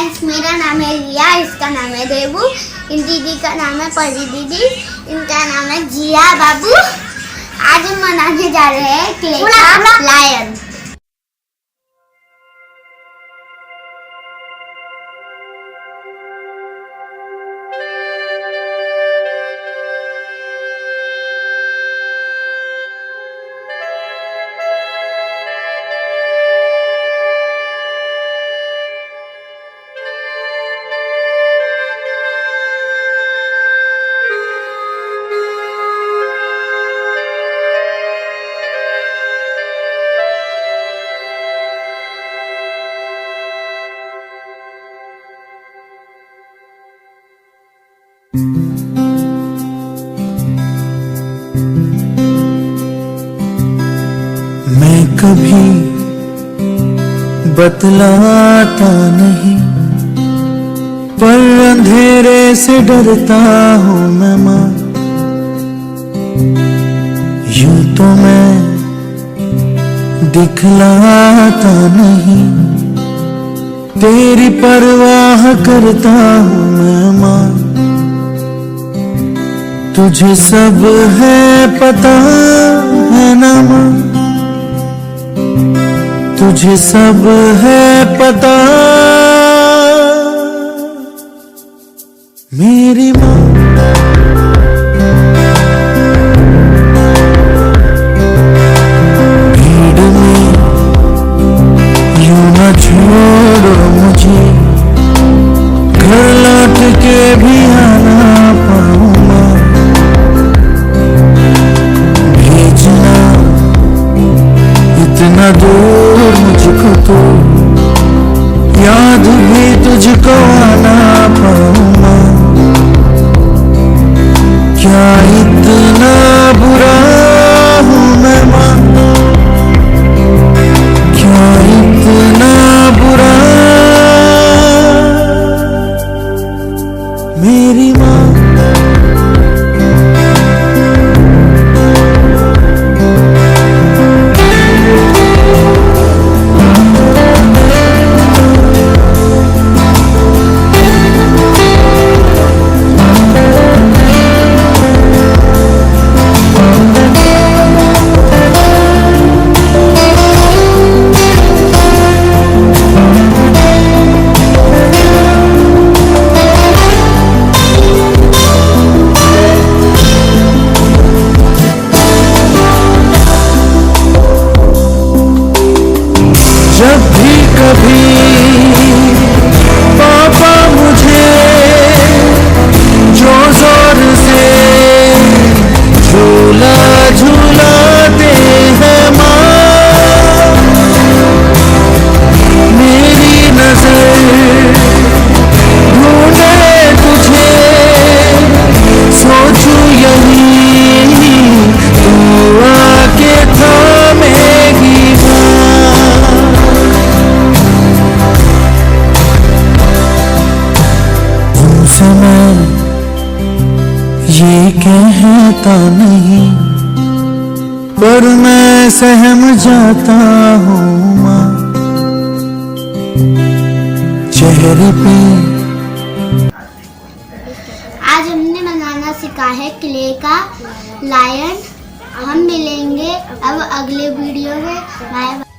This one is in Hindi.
फ्रेंड्स, मेरा नाम है रिया, इसका नाम है देबू, इन दीदी का नाम है परी दीदी, इनका नाम है जिया बाबू। आज हम मनाने जा रहे हैं क्ले का लायन। मैं कभी बतलाता नहीं, पर अंधेरे से डरता हूँ मैं माँ। यूं तो मैं दिखलाता नहीं, तेरी परवाह करता हूँ मैं माँ। तुझे सब है पता है ना माँ, तुझे सब है पता मेरी माँ। भीड़ में यूं न छोड़ो मुझे, घर लौट के भी आना पाऊँ माँ। भेजना इतना दूर मुझको तो, याद भी तुझको आना पाऊँ माँ। क्या इतना बुरा हूँ मैं माँ, क्या इतना बुरा मेरी माँ। जब भी कभी पापा मुझे जो जोर से झूला झूलाते हैं माँ, मेरी नजर ढूंढे तुझे, सोचूं यही तू आके थामेगी मैं ये कहता नहीं, पर मैं सहम जाता हूँ माँ। चेहरे पे आज हमने बनाना सीखा है क्ले का लायन। हम मिलेंगे अब अगले वीडियो में। Bye bye.